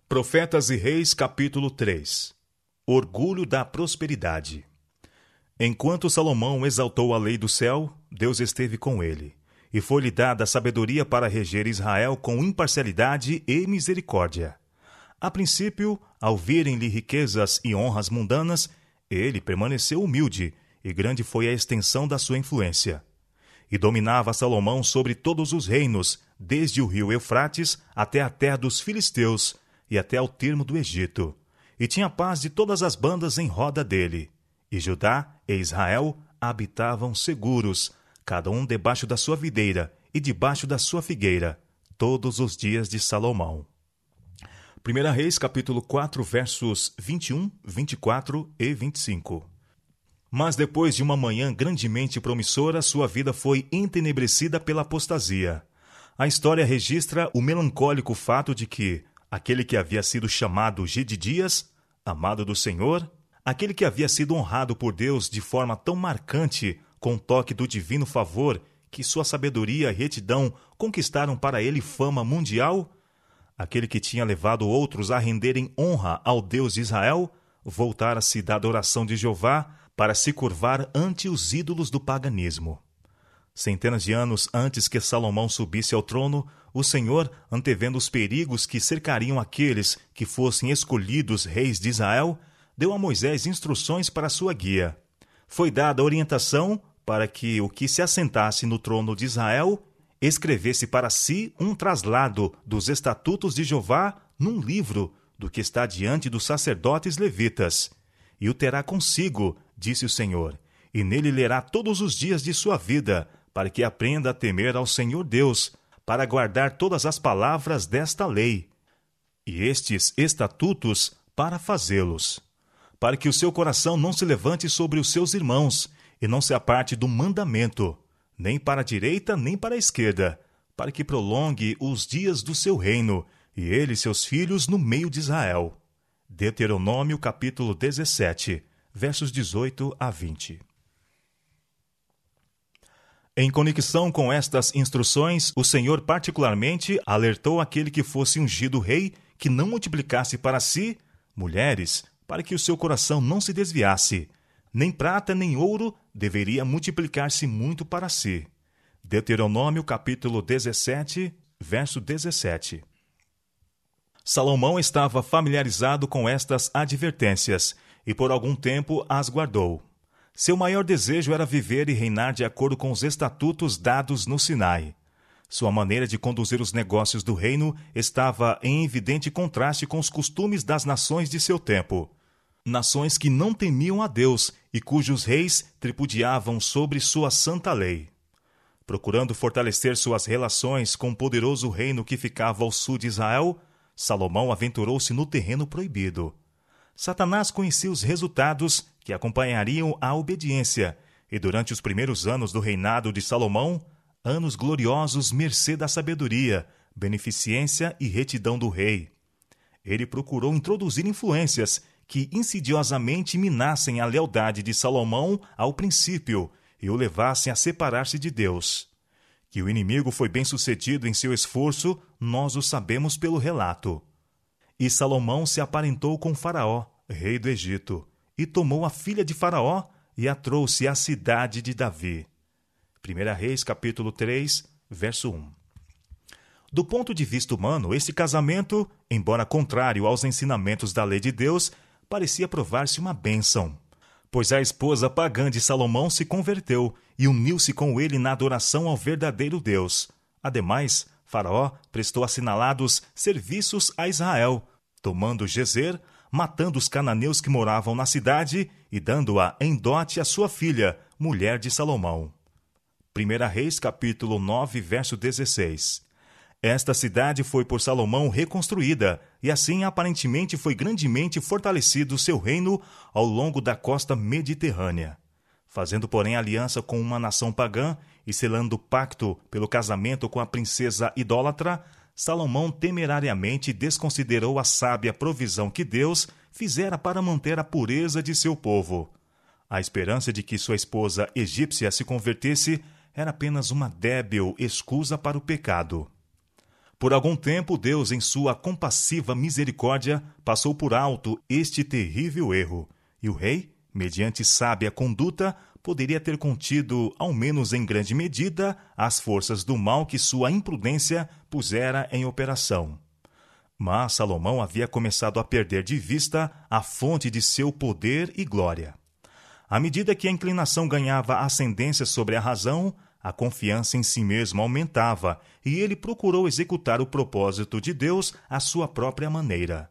Profetas e Reis, capítulo 3. Orgulho da prosperidade. Enquanto Salomão exaltou a lei do céu, Deus esteve com ele, e foi-lhe dada a sabedoria para reger Israel com imparcialidade e misericórdia. A princípio, ao virem-lhe riquezas e honras mundanas, ele permaneceu humilde, e grande foi a extensão da sua influência. E dominava Salomão sobre todos os reinos, desde o rio Eufrates até a terra dos filisteus, e até ao termo do Egito, e tinha paz de todas as bandas em roda dele. E Judá e Israel habitavam seguros, cada um debaixo da sua videira e debaixo da sua figueira, todos os dias de Salomão. 1 Reis, capítulo 4, versos 21, 24 e 25. Mas depois de uma manhã grandemente promissora, sua vida foi entenebrecida pela apostasia. A história registra o melancólico fato de que aquele que havia sido chamado Gedidias, amado do Senhor, aquele que havia sido honrado por Deus de forma tão marcante, com o toque do divino favor, que sua sabedoria e retidão conquistaram para ele fama mundial, aquele que tinha levado outros a renderem honra ao Deus de Israel, voltara-se da adoração de Jeová para se curvar ante os ídolos do paganismo. Centenas de anos antes que Salomão subisse ao trono, o Senhor, antevendo os perigos que cercariam aqueles que fossem escolhidos reis de Israel, deu a Moisés instruções para sua guia. Foi dada orientação para que o que se assentasse no trono de Israel escrevesse para si um traslado dos estatutos de Jeová num livro do que está diante dos sacerdotes levitas. E o terá consigo, disse o Senhor, e nele lerá todos os dias de sua vida, para que aprenda a temer ao Senhor Deus, para guardar todas as palavras desta lei, e estes estatutos para fazê-los, para que o seu coração não se levante sobre os seus irmãos, e não se aparte do mandamento, nem para a direita nem para a esquerda, para que prolongue os dias do seu reino, e ele e seus filhos no meio de Israel. Deuteronômio capítulo 17, versos 18 a 20. Em conexão com estas instruções, o Senhor particularmente alertou aquele que fosse ungido rei que não multiplicasse para si mulheres, para que o seu coração não se desviasse. Nem prata nem ouro deveria multiplicar-se muito para si. Deuteronômio capítulo 17, verso 17. Salomão estava familiarizado com estas advertências e por algum tempo as guardou. Seu maior desejo era viver e reinar de acordo com os estatutos dados no Sinai. Sua maneira de conduzir os negócios do reino estava em evidente contraste com os costumes das nações de seu tempo. Nações que não temiam a Deus e cujos reis tripudiavam sobre sua santa lei. Procurando fortalecer suas relações com o poderoso reino que ficava ao sul de Israel, Salomão aventurou-se no terreno proibido. Satanás conhecia os resultados que acompanhariam a obediência, e durante os primeiros anos do reinado de Salomão, anos gloriosos mercê da sabedoria, beneficência e retidão do rei. Ele procurou introduzir influências que insidiosamente minassem a lealdade de Salomão ao princípio e o levassem a separar-se de Deus. Que o inimigo foi bem-sucedido em seu esforço, nós o sabemos pelo relato. E Salomão se aparentou com Faraó, rei do Egito, e tomou a filha de Faraó e a trouxe à cidade de Davi. 1 Reis, capítulo 3, verso 1. Do ponto de vista humano, esse casamento, embora contrário aos ensinamentos da lei de Deus, parecia provar-se uma bênção, pois a esposa pagã de Salomão se converteu e uniu-se com ele na adoração ao verdadeiro Deus. Ademais, Faraó prestou assinalados serviços a Israel, tomando Gezer, matando os cananeus que moravam na cidade e dando-a em dote à sua filha, mulher de Salomão. 1 Reis, capítulo 9, verso 16. Esta cidade foi por Salomão reconstruída, e assim aparentemente foi grandemente fortalecido seu reino ao longo da costa mediterrânea. Fazendo, porém, aliança com uma nação pagã e selando pacto pelo casamento com a princesa idólatra, Salomão temerariamente desconsiderou a sábia provisão que Deus fizera para manter a pureza de seu povo. A esperança de que sua esposa egípcia se convertesse era apenas uma débil escusa para o pecado. Por algum tempo, Deus, em sua compassiva misericórdia, passou por alto este terrível erro, e o rei, mediante sábia conduta, poderia ter contido, ao menos em grande medida, as forças do mal que sua imprudência pusera em operação. Mas Salomão havia começado a perder de vista a fonte de seu poder e glória. À medida que a inclinação ganhava ascendência sobre a razão, a confiança em si mesmo aumentava e ele procurou executar o propósito de Deus à sua própria maneira.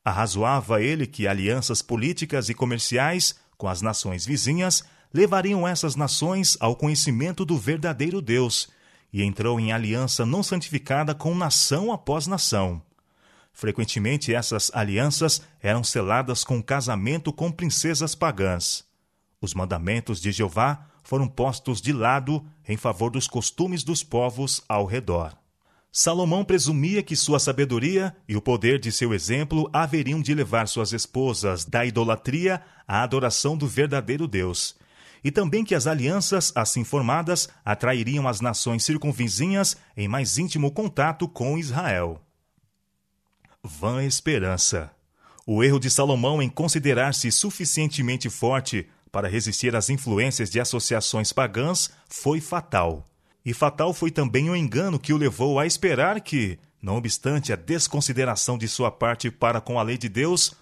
Arrazoava ele que alianças políticas e comerciais com as nações vizinhas levariam essas nações ao conhecimento do verdadeiro Deus, e entrou em aliança não santificada com nação após nação. Frequentemente essas alianças eram seladas com casamento com princesas pagãs. Os mandamentos de Jeová foram postos de lado em favor dos costumes dos povos ao redor. Salomão presumia que sua sabedoria e o poder de seu exemplo haveriam de levar suas esposas da idolatria à adoração do verdadeiro Deus, e também que as alianças assim formadas atrairiam as nações circunvizinhas em mais íntimo contato com Israel. Vã esperança! O erro de Salomão em considerar-se suficientemente forte para resistir às influências de associações pagãs foi fatal. E fatal foi também o engano que o levou a esperar que, não obstante a desconsideração de sua parte para com a lei de Deus,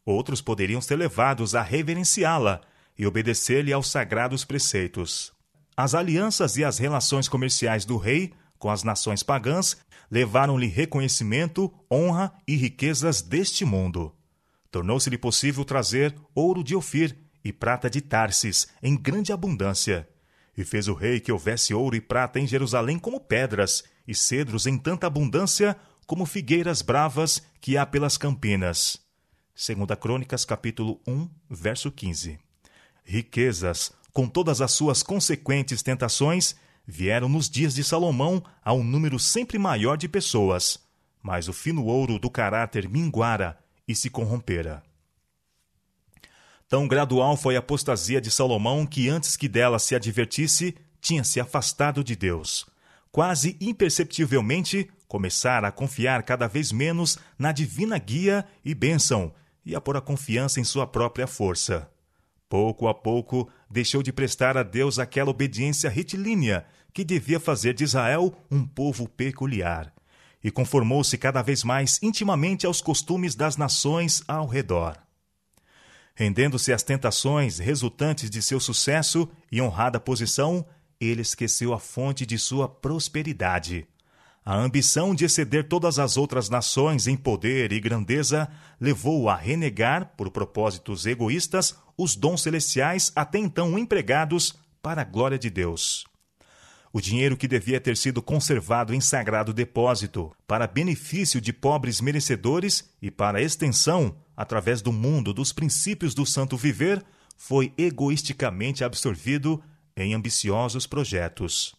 outros poderiam ser levados a reverenciá-la e obedecer-lhe aos sagrados preceitos. As alianças e as relações comerciais do rei com as nações pagãs levaram-lhe reconhecimento, honra e riquezas deste mundo. Tornou-se-lhe possível trazer ouro de Ofir e prata de Tarsis em grande abundância. E fez o rei que houvesse ouro e prata em Jerusalém como pedras, e cedros em tanta abundância como figueiras bravas que há pelas campinas. 2 Crônicas, capítulo 1, verso 15. Riquezas, com todas as suas consequentes tentações, vieram nos dias de Salomão a um número sempre maior de pessoas, mas o fino ouro do caráter minguara e se corrompera. Tão gradual foi a apostasia de Salomão que, antes que dela se advertisse, tinha se afastado de Deus. Quase imperceptivelmente, começara a confiar cada vez menos na divina guia e bênção e a pôr a confiança em sua própria força. Pouco a pouco, deixou de prestar a Deus aquela obediência retilínea que devia fazer de Israel um povo peculiar, e conformou-se cada vez mais intimamente aos costumes das nações ao redor. Rendendo-se às tentações resultantes de seu sucesso e honrada posição, ele esqueceu a fonte de sua prosperidade. A ambição de exceder todas as outras nações em poder e grandeza levou-o a renegar, por propósitos egoístas, os dons celestiais até então empregados para a glória de Deus. O dinheiro que devia ter sido conservado em sagrado depósito, para benefício de pobres merecedores e para a extensão, através do mundo dos princípios do santo viver, foi egoisticamente absorvido em ambiciosos projetos.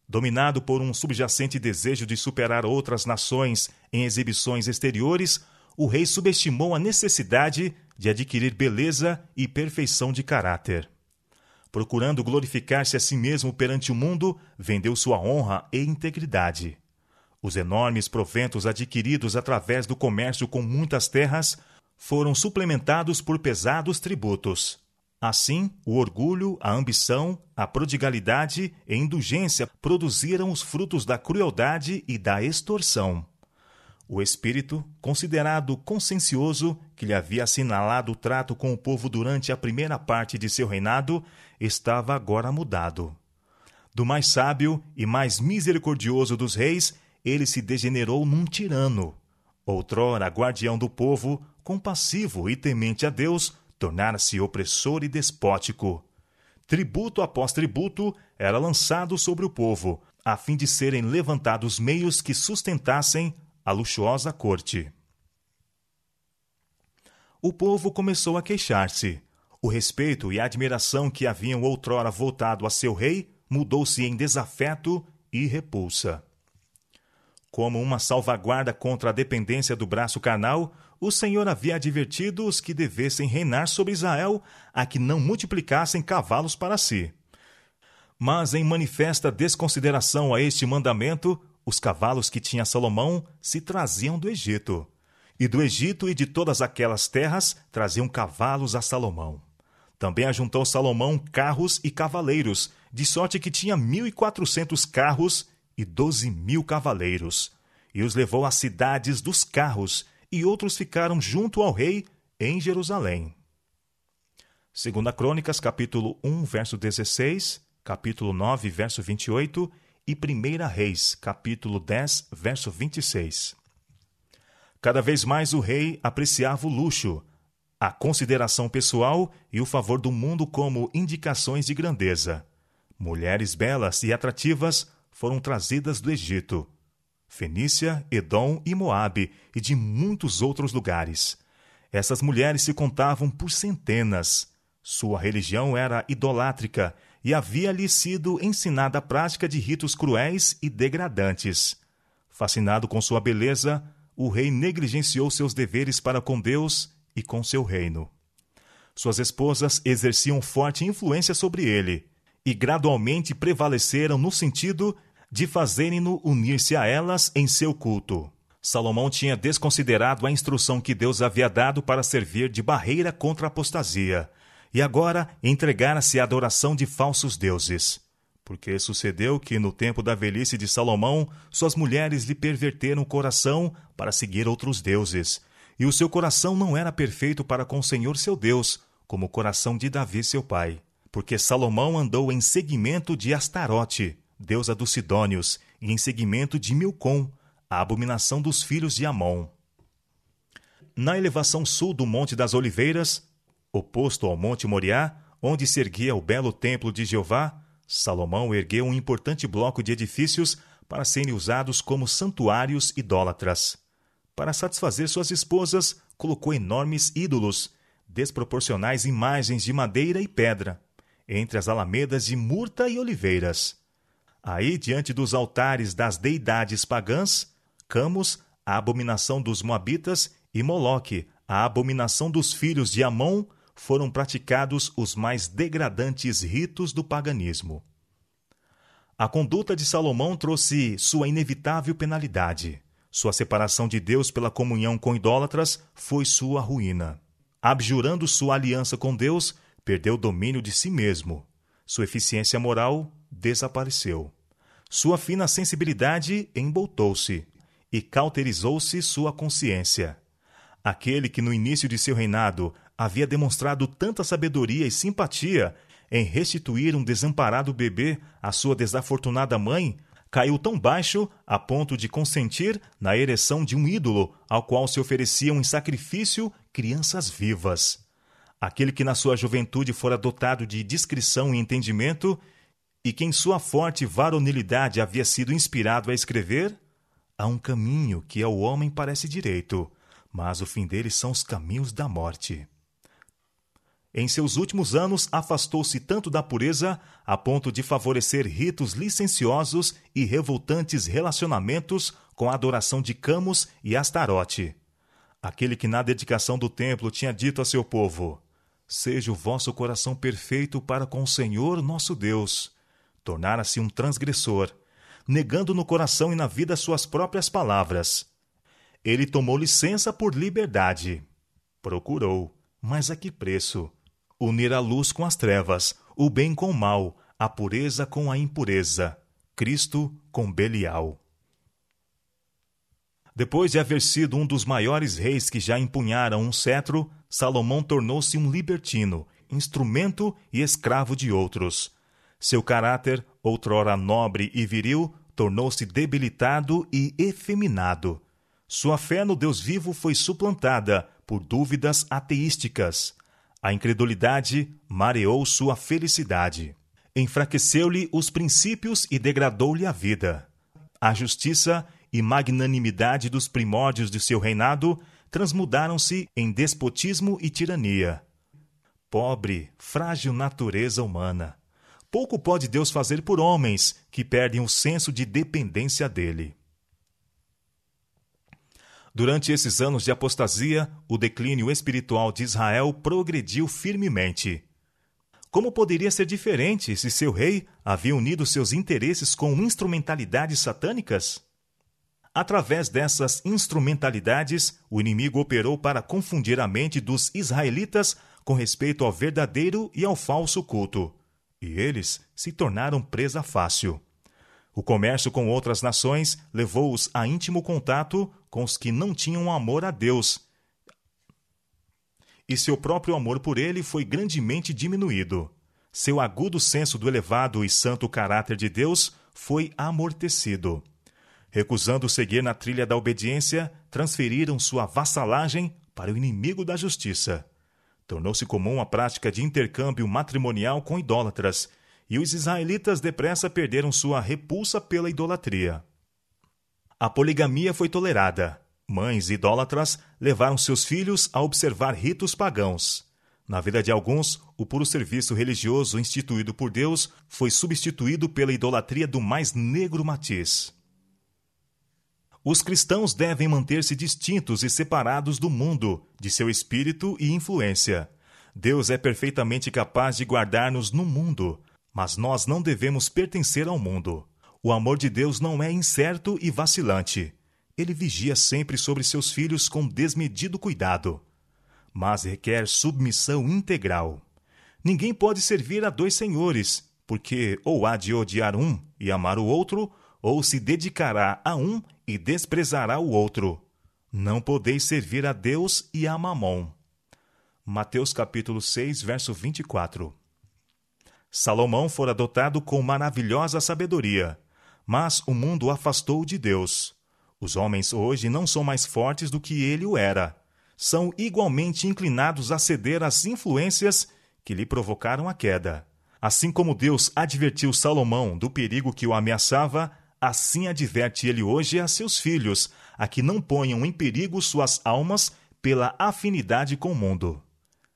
Dominado por um subjacente desejo de superar outras nações em exibições exteriores, o rei subestimou a necessidade de adquirir beleza e perfeição de caráter. Procurando glorificar-se a si mesmo perante o mundo, vendeu sua honra e integridade. Os enormes proventos adquiridos através do comércio com muitas terras foram suplementados por pesados tributos. Assim, o orgulho, a ambição, a prodigalidade e indulgência produziram os frutos da crueldade e da extorsão. O espírito, considerado consciencioso, que lhe havia assinalado o trato com o povo durante a primeira parte de seu reinado, estava agora mudado. Do mais sábio e mais misericordioso dos reis, ele se degenerou num tirano. Outrora guardião do povo, compassivo e temente a Deus, tornara-se opressor e despótico. Tributo após tributo era lançado sobre o povo, a fim de serem levantados meios que sustentassem a luxuosa corte. O povo começou a queixar-se. O respeito e a admiração que haviam outrora voltado a seu rei mudou-se em desafeto e repulsa. Como uma salvaguarda contra a dependência do braço carnal, o Senhor havia advertido os que devessem reinar sobre Israel a que não multiplicassem cavalos para si. Mas, em manifesta desconsideração a este mandamento, Os cavalos que tinha Salomão se traziam do Egito. E do Egito e de todas aquelas terras traziam cavalos a Salomão. Também ajuntou Salomão carros e cavaleiros, de sorte que tinha 1.400 carros e 12.000 cavaleiros. E os levou às cidades dos carros, e outros ficaram junto ao rei em Jerusalém. 2 Crônicas, capítulo 1, verso 16, capítulo 9, verso 28 e 1 Reis, capítulo 10, verso 26. Cada vez mais o rei apreciava o luxo, a consideração pessoal e o favor do mundo como indicações de grandeza. Mulheres belas e atrativas foram trazidas do Egito, Fenícia, Edom e Moabe e de muitos outros lugares. Essas mulheres se contavam por centenas. Sua religião era idolátrica e havia-lhe sido ensinada a prática de ritos cruéis e degradantes. Fascinado com sua beleza, o rei negligenciou seus deveres para com Deus e com seu reino. Suas esposas exerciam forte influência sobre ele e gradualmente prevaleceram no sentido de fazerem-no unir-se a elas em seu culto. Salomão tinha desconsiderado a instrução que Deus havia dado para servir de barreira contra a apostasia, e agora entregara-se à adoração de falsos deuses. Porque sucedeu que, no tempo da velhice de Salomão, suas mulheres lhe perverteram o coração para seguir outros deuses, e o seu coração não era perfeito para com o Senhor seu Deus, como o coração de Davi seu pai. Porque Salomão andou em seguimento de Astarote, deusa dos Sidônios, e em seguimento de Milcom, a abominação dos filhos de Amon. Na elevação sul do Monte das Oliveiras, oposto ao Monte Moriá, onde se erguia o belo templo de Jeová, Salomão ergueu um importante bloco de edifícios para serem usados como santuários idólatras. Para satisfazer suas esposas, colocou enormes ídolos, desproporcionais imagens de madeira e pedra, entre as alamedas de murta e oliveiras. Aí, diante dos altares das deidades pagãs, Camus, a abominação dos Moabitas, e Moloque, a abominação dos filhos de Amon, foram praticados os mais degradantes ritos do paganismo. A conduta de Salomão trouxe sua inevitável penalidade. Sua separação de Deus pela comunhão com idólatras foi sua ruína. Abjurando sua aliança com Deus, perdeu o domínio de si mesmo. Sua eficiência moral desapareceu. Sua fina sensibilidade emboltou-se e cauterizou-se sua consciência. Aquele que no início de seu reinado havia demonstrado tanta sabedoria e simpatia em restituir um desamparado bebê à sua desafortunada mãe, caiu tão baixo a ponto de consentir na ereção de um ídolo ao qual se ofereciam em sacrifício crianças vivas. Aquele que na sua juventude fora dotado de discrição e entendimento, e que em sua forte varonilidade havia sido inspirado a escrever: há um caminho que ao homem parece direito, mas o fim dele são os caminhos da morte. Em seus últimos anos, afastou-se tanto da pureza a ponto de favorecer ritos licenciosos e revoltantes relacionamentos com a adoração de Camus e Astarote. Aquele que na dedicação do templo tinha dito a seu povo: seja o vosso coração perfeito para com o Senhor nosso Deus, tornara-se um transgressor, negando no coração e na vida suas próprias palavras. Ele tomou licença por liberdade. Procurou, mas a que preço? Unir a luz com as trevas, o bem com o mal, a pureza com a impureza, Cristo com Belial. Depois de haver sido um dos maiores reis que já empunharam um cetro, Salomão tornou-se um libertino, instrumento e escravo de outros. Seu caráter, outrora nobre e viril, tornou-se debilitado e efeminado. Sua fé no Deus vivo foi suplantada por dúvidas ateísticas. A incredulidade mareou sua felicidade. Enfraqueceu-lhe os princípios e degradou-lhe a vida. A justiça e magnanimidade dos primórdios de seu reinado transmudaram-se em despotismo e tirania. Pobre, frágil natureza humana! Pouco pode Deus fazer por homens que perdem o senso de dependência dele. Durante esses anos de apostasia, o declínio espiritual de Israel progrediu firmemente. Como poderia ser diferente se seu rei havia unido seus interesses com instrumentalidades satânicas? Através dessas instrumentalidades, o inimigo operou para confundir a mente dos israelitas com respeito ao verdadeiro e ao falso culto, e eles se tornaram presa fácil. O comércio com outras nações levou-os a íntimo contato com os que não tinham amor a Deus, e seu próprio amor por ele foi grandemente diminuído. Seu agudo senso do elevado e santo caráter de Deus foi amortecido. Recusando seguir na trilha da obediência, transferiram sua vassalagem para o inimigo da justiça. Tornou-se comum a prática de intercâmbio matrimonial com idólatras, e os israelitas depressa perderam sua repulsa pela idolatria. A poligamia foi tolerada. Mães idólatras levaram seus filhos a observar ritos pagãos. Na vida de alguns, o puro serviço religioso instituído por Deus foi substituído pela idolatria do mais negro matiz. Os cristãos devem manter-se distintos e separados do mundo, de seu espírito e influência. Deus é perfeitamente capaz de guardar-nos no mundo, mas nós não devemos pertencer ao mundo. O amor de Deus não é incerto e vacilante. Ele vigia sempre sobre seus filhos com desmedido cuidado, mas requer submissão integral. Ninguém pode servir a dois senhores, porque ou há de odiar um e amar o outro, ou se dedicará a um e desprezará o outro. Não podeis servir a Deus e a Mamon. Mateus capítulo 6, verso 24. Salomão fora dotado com maravilhosa sabedoria, mas o mundo o afastou de Deus. Os homens hoje não são mais fortes do que ele o era. São igualmente inclinados a ceder às influências que lhe provocaram a queda. Assim como Deus advertiu Salomão do perigo que o ameaçava, assim adverte ele hoje a seus filhos, a que não ponham em perigo suas almas pela afinidade com o mundo.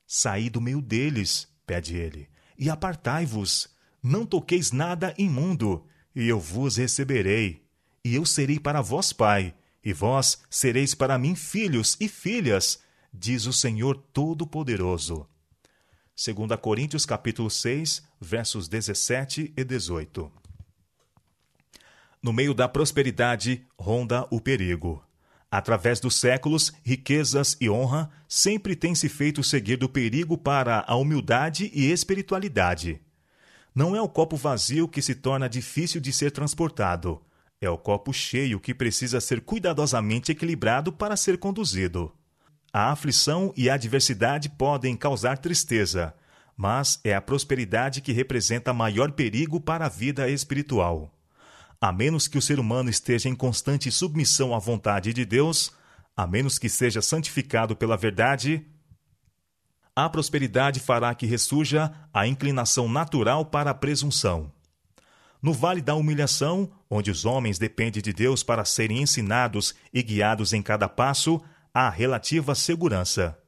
Saí do meio deles, pede ele, e apartai-vos. Não toqueis nada imundo, e eu vos receberei. E eu serei para vós pai, e vós sereis para mim filhos e filhas, diz o Senhor Todo-Poderoso. 2 Coríntios capítulo 6, versos 17 e 18. No meio da prosperidade ronda o perigo. Através dos séculos, riquezas e honra sempre têm se feito seguir do perigo para a humildade e espiritualidade. Não é o copo vazio que se torna difícil de ser transportado. É o copo cheio que precisa ser cuidadosamente equilibrado para ser conduzido. A aflição e a adversidade podem causar tristeza, mas é a prosperidade que representa maior perigo para a vida espiritual. A menos que o ser humano esteja em constante submissão à vontade de Deus, a menos que seja santificado pela verdade, a prosperidade fará que ressurja a inclinação natural para a presunção. No vale da humilhação, onde os homens dependem de Deus para serem ensinados e guiados em cada passo, há relativa segurança.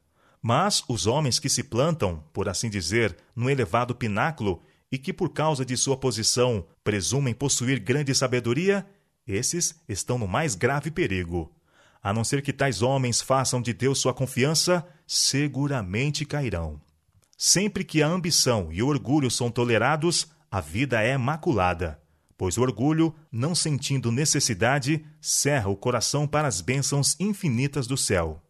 Mas os homens que se plantam, por assim dizer, no elevado pináculo e que, por causa de sua posição, presumem possuir grande sabedoria, esses estão no mais grave perigo. A não ser que tais homens façam de Deus sua confiança, seguramente cairão. Sempre que a ambição e o orgulho são tolerados, a vida é maculada, pois o orgulho, não sentindo necessidade, cerra o coração para as bênçãos infinitas do céu.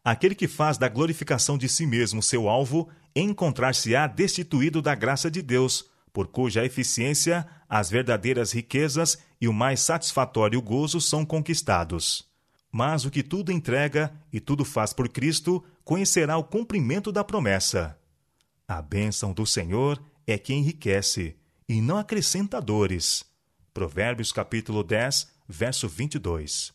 Aquele que faz da glorificação de si mesmo seu alvo, encontrar-se-á destituído da graça de Deus, por cuja eficiência as verdadeiras riquezas e o mais satisfatório gozo são conquistados. Mas o que tudo entrega e tudo faz por Cristo, conhecerá o cumprimento da promessa. A bênção do Senhor é que enriquece, e não acrescenta dores. Provérbios capítulo 10, verso 22.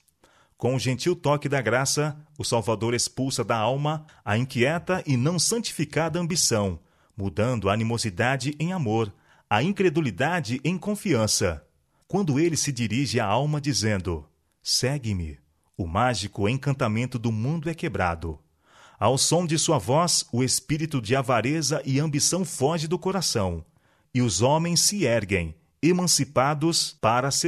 Com o gentil toque da graça, o Salvador expulsa da alma a inquieta e não santificada ambição, mudando a animosidade em amor, a incredulidade em confiança. Quando ele se dirige à alma dizendo, segue-me, o mágico encantamento do mundo é quebrado. Ao som de sua voz, o espírito de avareza e ambição foge do coração, e os homens se erguem, emancipados para seguir.